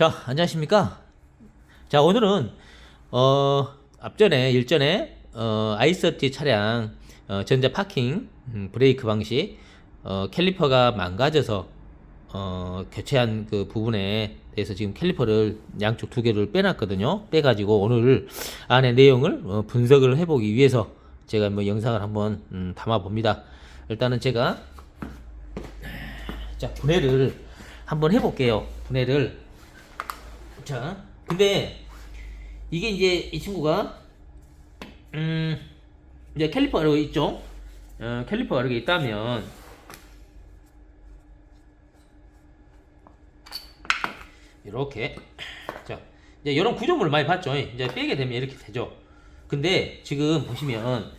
자, 안녕하십니까? 자, 오늘은 앞전에 일전에 i30 차량 전자 파킹 브레이크 방식 캘리퍼가 망가져서 교체한 그 부분에 대해서 지금 캘리퍼를 양쪽 두 개를 빼놨거든요. 빼가지고 오늘 안에 내용을 분석을 해보기 위해서 제가 뭐 영상을 한번 담아 봅니다. 일단은 제가 자, 분해를 한번 해볼게요. 분해를. 자, 근데 이게 이제 이 친구가 이제 캘리퍼가 이렇게 있죠. 캘리퍼가 이렇게 있다면 이렇게 자, 이제 이런 구조물을 많이 봤죠. 이제 빼게 되면 이렇게 되죠. 근데 지금 보시면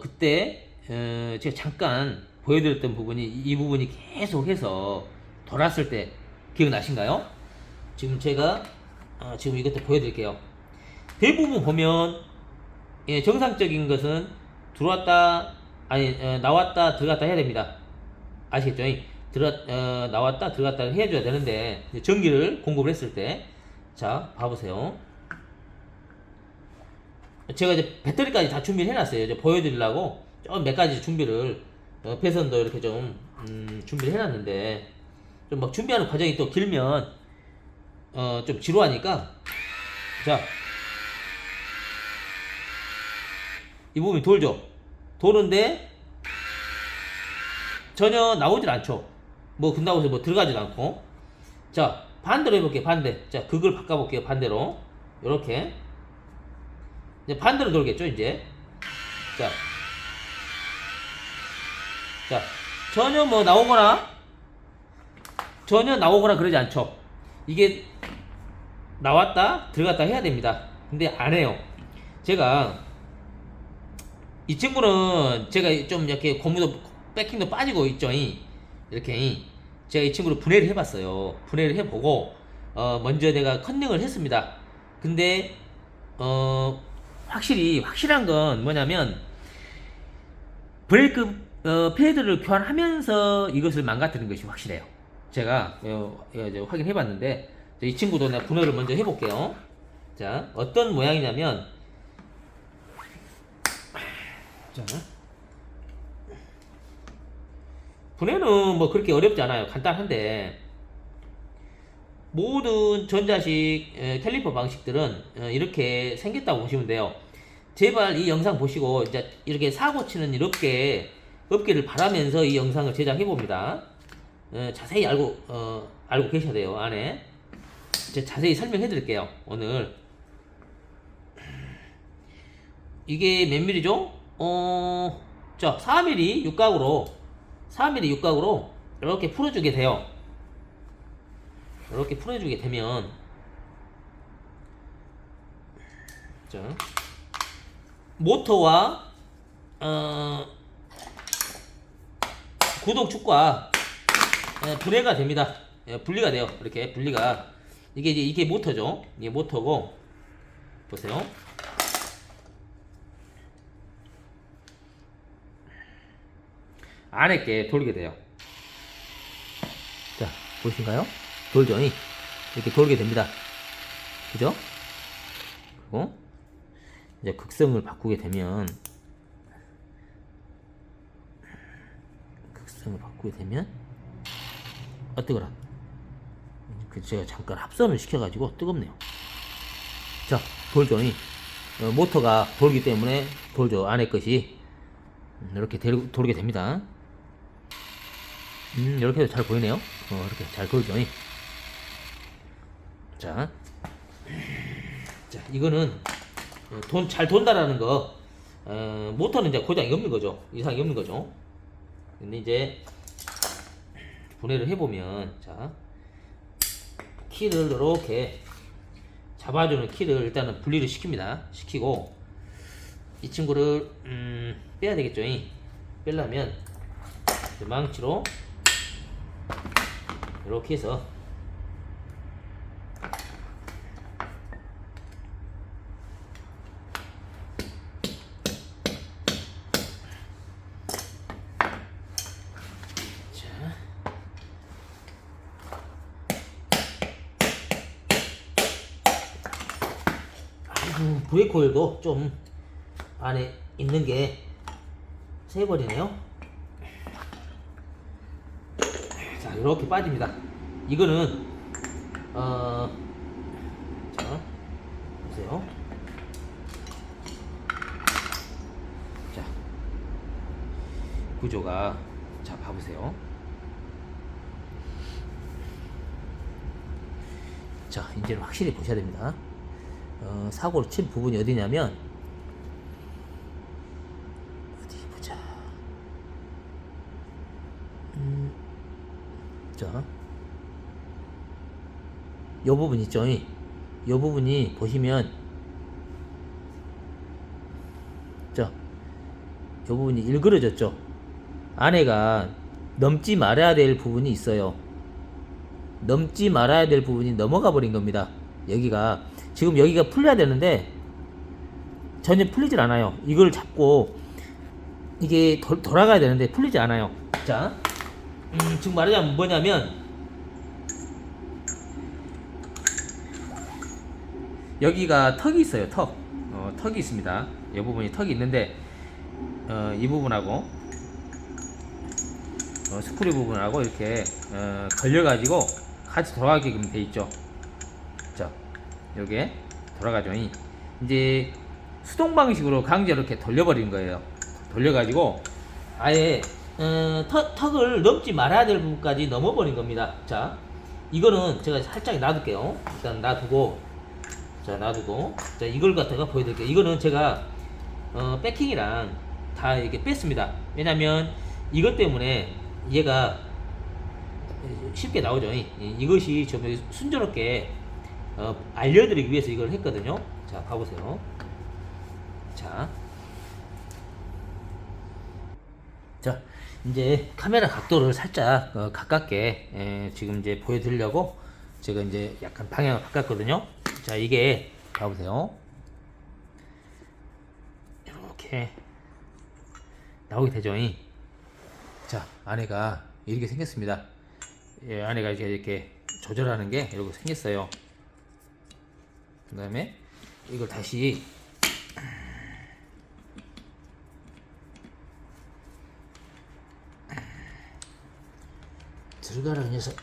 그때 제가 잠깐 보여드렸던 부분이 이 부분이 계속해서 돌았을 때 기억나신가요? 지금 제가 지금 이것도 보여드릴게요. 대부분 보면 정상적인 것은 들어왔다 나왔다 들어갔다 해야 됩니다. 아시겠죠? 나왔다 들어갔다 해줘야 되는데 전기를 공급을 했을 때 자 봐보세요. 제가 이제 배터리까지 다 준비를 해놨어요. 이제 보여드리려고 좀 몇 가지 준비를 배선도 이렇게 좀 준비를 해놨는데 좀 막 준비하는 과정이 또 길면 좀 지루하니까 자 이 부분이 돌죠. 도는데 전혀 나오질 않죠. 뭐 근다고 해서 뭐 들어가지도 않고. 자 반대로 해볼게요. 반대. 자 그걸 바꿔볼게요. 반대로 요렇게 이제 반대로 돌겠죠. 이제 자 전혀 뭐 전혀 나오거나 그러지 않죠. 이게 나왔다 들어갔다 해야 됩니다. 근데 안 해요. 제가 이 친구는 제가 좀 이렇게 고무도 백킹도 빠지고 있죠. 이렇게 제가 이 친구를 분해를 해봤어요. 분해를 해보고 먼저 내가 컨닝을 했습니다. 근데 확실한 건 뭐냐면 브레이크 패드를 교환하면서 이것을 망가뜨린 것이 확실해요. 제가 이제 확인해봤는데 이 친구도 내가 분해를 먼저 해볼게요. 자 어떤 모양이냐면 자 분해는 뭐 그렇게 어렵지 않아요. 간단한데 모든 전자식 캘리퍼 방식들은 이렇게 생겼다고 보시면 돼요. 제발 이 영상 보시고 이제 이렇게 사고 치는 이렇게 업계를 바라면서 이 영상을 제작해 봅니다. 자세히 알고 계셔야 돼요. 안에 제가 자세히 설명해 드릴게요. 오늘 이게 몇 밀리죠? 자 4mm 육각으로 이렇게 풀어주게 돼요. 이렇게 풀어주게 되면 자 모터와 구동축과 분해가 됩니다. 분리가 돼요. 이렇게 분리가 이게 모터죠. 이게 모터고 보세요. 안에 게 돌게 돼요. 자 보이신가요? 돌죠. 이렇게 돌게 됩니다. 그죠? 그리고 이제 극성을 바꾸게 되면 뜨거라. 제가 잠깐 합선을 시켜가지고 뜨겁네요. 자 돌죠. 모터가 돌기 때문에 돌죠. 안에 것이 이렇게 돌게 됩니다. 이렇게 해도 잘 보이네요. 이렇게 잘 돌죠. 자 이거는 잘 돈다라는 거. 모터는 이제 고장이 없는 거죠. 이상이 없는 거죠. 근데 이제 분해를 해보면 자 키를 이렇게 잡아주는 키를 일단은 분리를 시키고 이 친구를 빼야 되겠죠. 빼려면 망치로 이렇게 해서 브레이크 오일도 좀 안에 있는 게 새버리네요. 자, 이렇게 빠집니다. 이거는 자 보세요. 자, 구조가, 자 봐보세요. 자, 이제는 확실히 보셔야 됩니다. 사고를 친 부분이 어디냐면, 어디 보자. 자, 요 부분 있죠? 요 부분이 보시면, 자, 요 부분이 일그러졌죠? 안에가 넘지 말아야 될 부분이 있어요. 넘지 말아야 될 부분이 넘어가 버린 겁니다. 여기가, 지금 여기가 풀려야 되는데 전혀 풀리질 않아요. 이걸 잡고 이게 돌아가야 되는데 풀리지 않아요. 자, 지금 말하자면 뭐냐면, 여기가 턱이 있어요. 턱이 있습니다. 이 부분이 턱이 있는데, 이 부분하고 스크류 부분하고 이렇게 걸려가지고 같이 돌아가게끔 돼 있죠. 자, 요게 돌아가죠. 이제 수동 방식으로 강제로 이렇게 돌려버린 거예요. 돌려가지고 아예 턱을 넘지 말아야 될 부분까지 넘어버린 겁니다. 자, 이거는 제가 살짝 놔둘게요. 일단 놔두고, 자, 자, 이걸 갖다가 보여드릴게요. 이거는 제가 백킹이랑 다 이렇게 뺐습니다. 왜냐면 이것 때문에 얘가 쉽게 나오죠. 이것이 좀 순조롭게 알려드리기 위해서 이걸 했거든요. 자, 봐보세요. 자, 이제 카메라 각도를 살짝 가깝게 지금 이제 보여드리려고 제가 이제 약간 방향을 바꿨거든요. 자, 이게 봐보세요. 이렇게 나오게 되죠. 자, 안에가 이렇게 생겼습니다. 예, 안에가 이렇게 조절하는 게 이렇게 생겼어요. 그 다음에 이걸 다시 들어가라 이 녀석.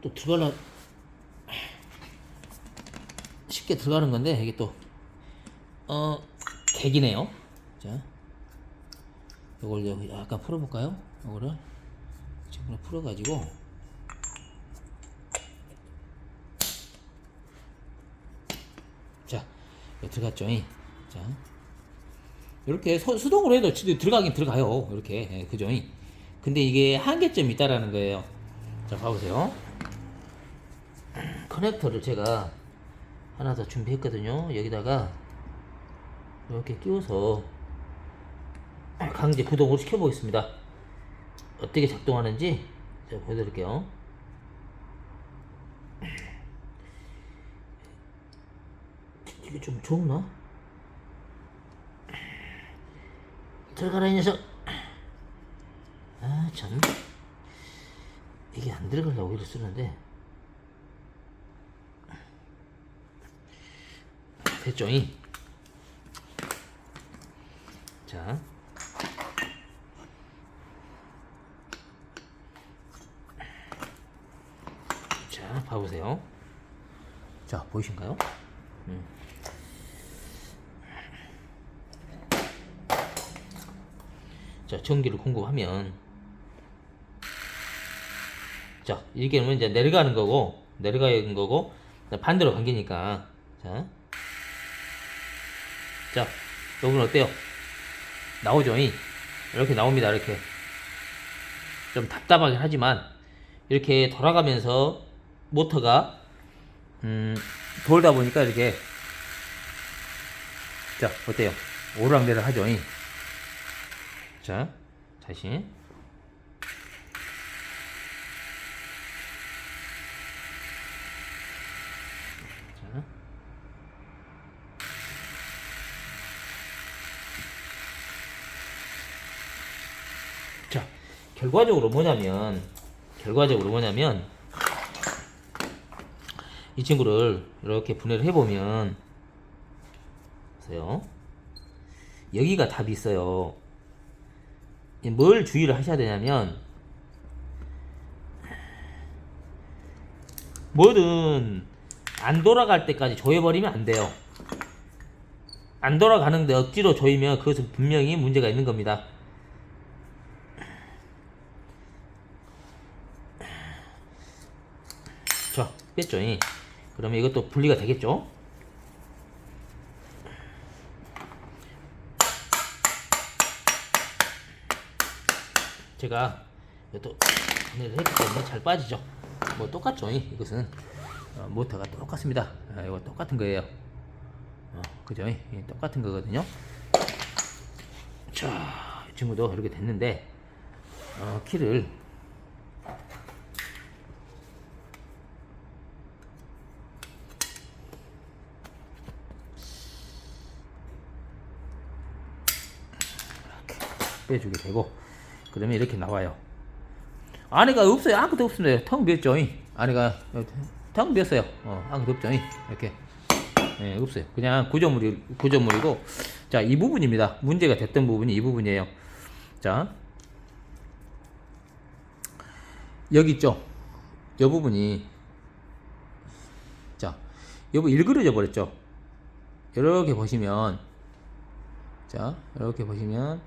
또 들어가라, 쉽게 들어가는 건데 이게 또 객이네요. 자, 이걸 약간 풀어볼까요? 이거를 지금 풀어가지고, 자, 들어갔죠. 자, 이렇게 수동으로 해도 들어가긴 들어가요. 이렇게. 예, 그죠? 근데 이게 한계점이 있다라는 거예요. 자, 봐보세요. 커넥터를 제가 하나 더 준비했거든요. 여기다가 이렇게 끼워서 강제 구동으로 시켜보겠습니다. 어떻게 작동하는지 제가 보여드릴게요. 이게 좀 좋나? 들어가라 이 녀석. 아, 참, 이게 안 들어가려고 이를 쓰는데. 됐죠? 자, 자, 봐보세요. 자, 보이신가요? 자, 전기를 공급하면, 자, 이렇게 하면 이제 내려가는 거고 반대로 당기니까, 자, 여러분 어때요? 나오죠? 이렇게 나옵니다. 이렇게 좀 답답하긴 하지만 이렇게 돌아가면서 모터가 돌다 보니까 이렇게, 자, 어때요? 오르락내리락 하죠? 자, 다시. 자, 결과적으로 뭐냐면 이 친구를 이렇게 분해를 해보면 보세요. 여기가 답이 있어요. 뭘 주의를 하셔야 되냐면 뭐든 안 돌아갈 때까지 조여버리면 안 돼요. 안 돌아가는데 억지로 조이면 그것은 분명히 문제가 있는 겁니다. 자, 뺐죠. 그러면 이것도 분리가 되겠죠. 제가 이것도 분해를 했기 때문에 잘 빠지죠. 뭐 똑같죠. 이것은 모터가 똑같습니다. 이거 똑같은 거예요. 그죠? 똑같은 거거든요. 자, 이 친구도 이렇게 됐는데 키를 이렇게 빼주게 되고, 그러면 이렇게 나와요. 안에가 없어요. 아무것도 없습니다. 텅 비었죠. 안에가 텅 비었어요. 아무것도 없죠. 이렇게. 없어요. 그냥 구조물이고. 자, 이 부분입니다. 문제가 됐던 부분이 이 부분이에요. 자, 여기 있죠. 이 부분이, 자, 이 부분 일그러져 버렸죠. 이렇게 보시면, 자, 이렇게 보시면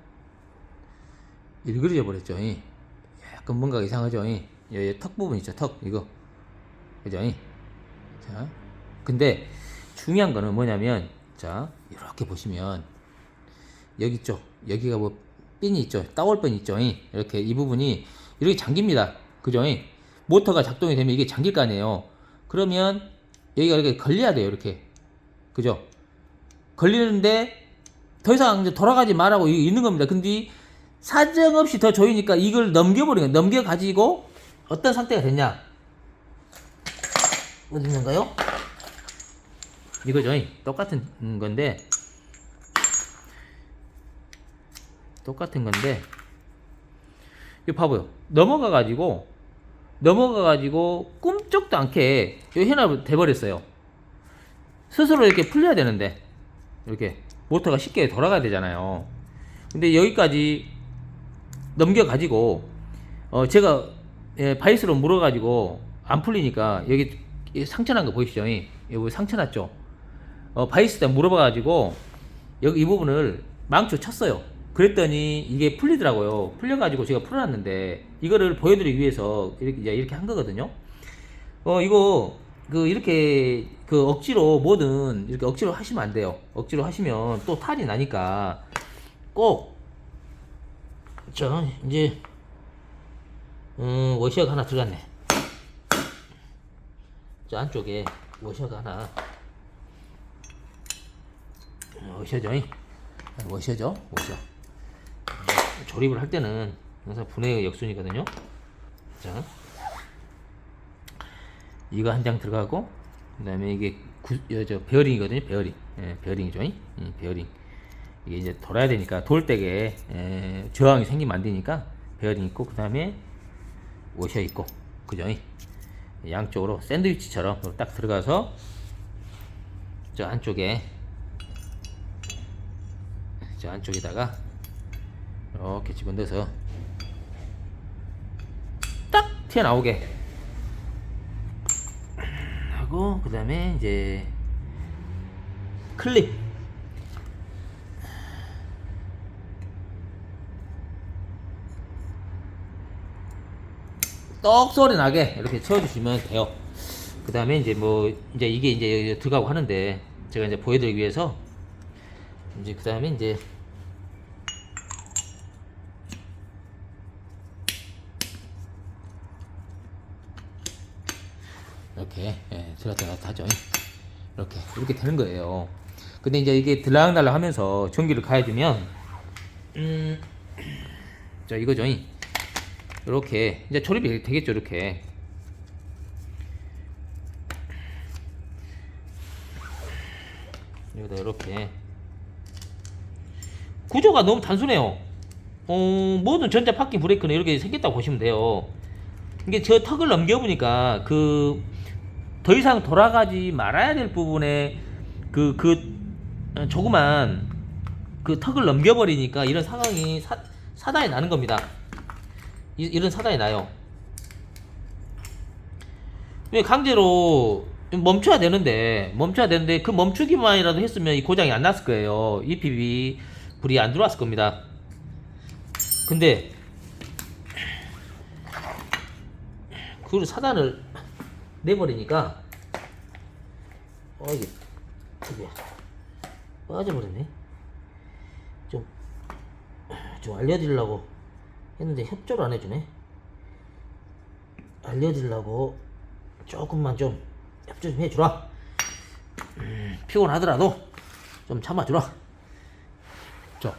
일그러져 버렸죠. 약간 뭔가 이상하죠. 여기 턱 부분 있죠. 턱 이거, 그죠? 자, 근데 중요한 거는 뭐냐면, 자, 이렇게 보시면 여기 있죠. 여기가 뭐 핀이 있죠. 따올핀 있죠. 이렇게 이 부분이 이렇게 잠깁니다. 그죠? 모터가 작동이 되면 이게 잠길 거 아니에요. 그러면 여기가 이렇게 걸려야 돼요. 이렇게, 그죠? 걸리는데 더 이상 이제 돌아가지 말라고 있는 겁니다. 근데 사정없이 더 조이니까 이걸 넘겨버리는 거예요. 넘겨가지고 어떤 상태가 됐냐? 어디 있는가요? 이거죠. 똑같은 건데, 이거 봐봐요. 넘어가가지고 꿈쩍도 않게 여기 하나 돼버렸어요. 스스로 이렇게 풀려야 되는데, 이렇게 모터가 쉽게 돌아가야 되잖아요. 근데 여기까지 넘겨가지고 제가 바이스로 물어가지고 안 풀리니까 여기 상처난 거 보이시죠? 여기 상처 났죠? 바이스에다 물어봐가지고 여기 이 부분을 망쳐 쳤어요. 그랬더니 이게 풀리더라고요. 풀려가지고 제가 풀어놨는데 이거를 보여드리기 위해서 이렇게 한 거거든요. 이거 이렇게 억지로 뭐든 이렇게 억지로 하시면 안 돼요. 억지로 하시면 또 탈이 나니까 꼭, 자, 이제 워셔가 하나 들어갔네. 자, 안쪽에 워셔가 하나, 워셔죠. 조립을 할 때는 항상 분해 역순이거든요. 자, 이거 한 장 들어가고, 그 다음에 이게 베어링이거든요. 베어링이죠. 베어링. 이게 이제 돌아야 되니까, 돌 때에 저항이 생기면 안 되니까 베어링 있고, 그 다음에 워셔 있고, 그죠? 양쪽으로 샌드위치처럼 딱 들어가서 저 안쪽에다가 이렇게 집어넣어서 딱 튀어나오게 하고, 그 다음에 이제 클립, 떡 소리 나게 이렇게 채워주시면 돼요. 그 다음에 이제 이게 이제 들어가고 하는데, 제가 이제 보여드리기 위해서 이제 그 다음에 이제 이렇게 들어갔다 놨다 하죠. 이렇게 되는 거예요. 근데 이제 이게 들락날락 하면서 전기를 가해주면 자, 이거죠. 이렇게 이제 조립이 되겠죠. 이렇게 여기다 이렇게 구조가 너무 단순해요. 모든 전자 파킹 브레이크는 이렇게 생겼다고 보시면 돼요. 이게 저 턱을 넘겨보니까 그 더 이상 돌아가지 말아야 될 부분에 조그만 그 턱을 넘겨버리니까 이런 상황이 사단이 나는 겁니다. 이런 사단이 나요. 강제로 멈춰야 되는데 그 멈추기만이라도 했으면 이 고장이 안 났을 거예요. EPB 불이 안 들어왔을 겁니다. 근데 그 사단을 내버리니까 이게 빠져버렸네. 좀 알려드리려고 했는데 협조를 안 해주네. 알려드리려고 조금만 좀 협조 좀 해주라. 피곤하더라도 좀 참아주라. 자,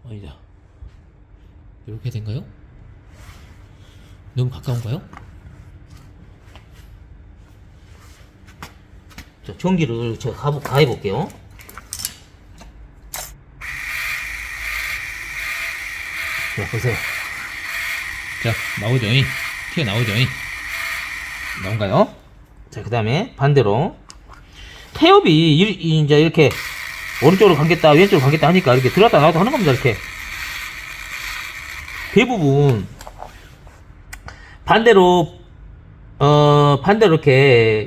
아니다. 이렇게 된가요? 너무 가까운가요? 자, 전기를 제가 가해볼게요. 자, 보세요. 자, 나오죠? 튀어나오죠? 나온가요? 자, 그 다음에 반대로 태엽이 이제 이렇게 오른쪽으로 감겠다 왼쪽으로 감겠다 하니까 이렇게 들어갔다 나왔다 하는 겁니다. 이렇게 대부분 반대로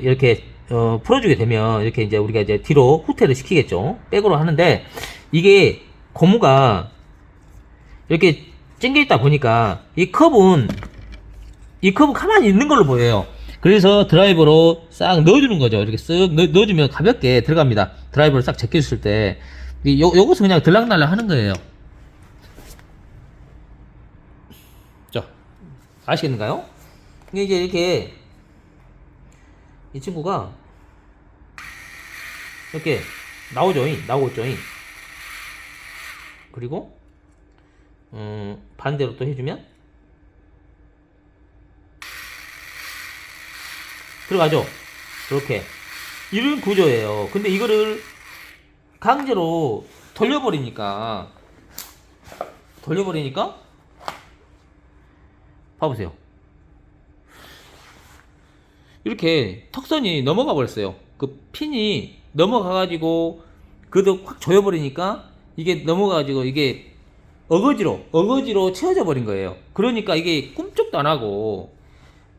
이렇게 풀어주게 되면 이렇게 이제 우리가 이제 뒤로 후퇴를 시키겠죠. 백으로 하는데 이게 고무가 이렇게 찡겨 있다 보니까 이 컵은 가만히 있는 걸로 보여요. 그래서 드라이버로 싹 넣어주는 거죠. 이렇게 쓱 넣어주면 가볍게 들어갑니다. 드라이버를 싹 제껴줬을 때 요것은 그냥 들락날락 하는 거예요. 자, 아시겠는가요? 이제 이렇게 이 친구가 이렇게 나오죠. 그리고 반대로 또 해주면 들어가죠. 이렇게 이런 구조예요. 근데 이거를 강제로 돌려버리니까 봐보세요. 이렇게 턱선이 넘어가 버렸어요. 그 핀이 넘어가가지고 그도 확 조여버리니까 이게 넘어가가지고 이게 어거지로 채워져 버린 거예요. 그러니까 이게 꿈쩍도 안 하고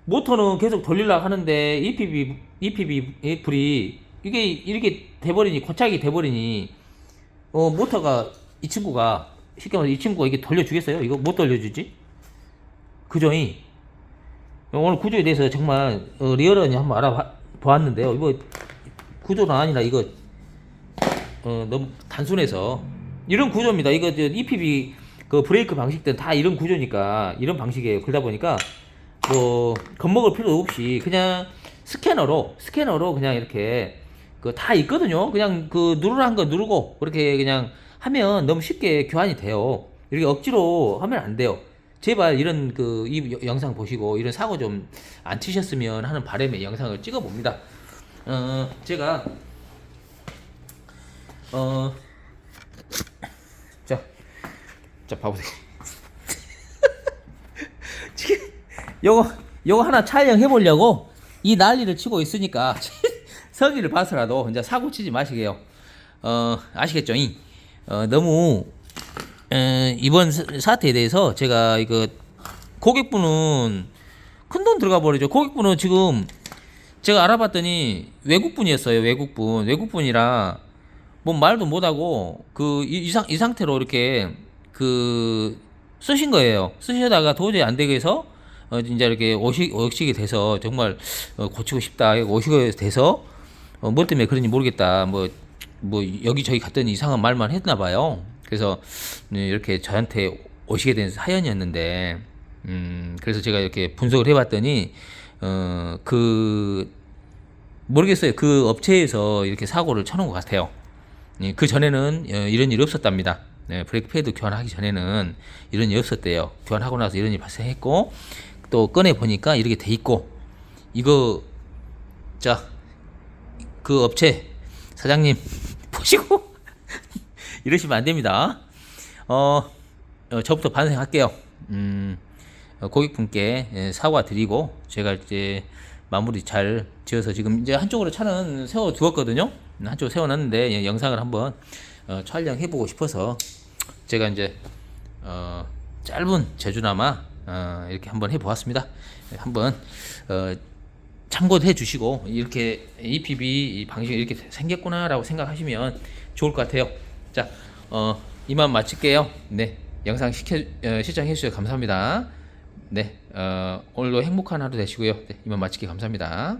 모터는 계속 돌리려고 하는데 EPB 불이 이게 이렇게 돼버리니 고착이 돼버리니 모터가 이 친구가 쉽게 말해서 이 친구가 이게 돌려주겠어요? 이거 못 돌려주지? 그죠? 오늘 구조에 대해서 정말 리얼하니 한번 알아보았는데요. 이거 구조는 아니라 이거 너무 단순해서 이런 구조입니다. 이거 EPB 그 브레이크 방식들은 다 이런 구조니까 이런 방식이에요. 그러다 보니까 뭐 겁먹을 필요 없이 그냥 스캐너로 그냥 이렇게 그 다 있거든요. 그냥 그 누르라는 거 누르고 그렇게 그냥 하면 너무 쉽게 교환이 돼요. 이렇게 억지로 하면 안 돼요. 제발 이런 이 영상 보시고 이런 사고 좀 안 치셨으면 하는 바람에 영상을 찍어 봅니다. 제가 자 봐보세요. 지금 요거 하나 촬영해 보려고 이 난리를 치고 있으니까 서기를 봐서라도 이제 사고 치지 마시게요. 아시겠죠? 너무 이번 사태에 대해서 제가 이거 고객분은 큰돈 들어가 버리죠. 고객분은 지금 제가 알아봤더니 외국분이었어요. 외국분이라 뭐 말도 못하고 이 상태로 이렇게 쓰신 거예요. 쓰시다가 도저히 안 되게 해서 이제 이렇게 오시게 돼서 정말 고치고 싶다 오시게 돼서 뭐 때문에 그런지 모르겠다 뭐 여기저기 갔더니 이상한 말만 했나 봐요. 그래서 이렇게 저한테 오시게 된 사연이었는데 그래서 제가 이렇게 분석을 해봤더니 모르겠어요. 그 업체에서 이렇게 사고를 쳐놓은 것 같아요. 그 전에는 이런 일이 없었답니다. 브레이크 패드 교환하기 전에는 이런 일이 없었대요. 교환하고 나서 이런 일이 발생했고 또 꺼내 보니까 이렇게 돼 있고 이거 자 그 업체 사장님 보시고 이러시면 안 됩니다. 저부터 반성할게요. 고객분께 사과드리고 제가 이제 마무리 잘 지어서 지금 이제 한쪽으로 차는 세워 두었거든요. 한쪽 세워놨는데 영상을 한번 촬영해보고 싶어서 제가 이제 짧은 제주나마 이렇게 한번 해보았습니다. 한번 참고도 해주시고 이렇게 EPB 방식이 이렇게 생겼구나라고 생각하시면 좋을 것 같아요. 자, 이만 마칠게요. 네, 영상 시청해주셔서 감사합니다. 네, 오늘도 행복한 하루 되시고요. 네, 이만 마칠게 감사합니다.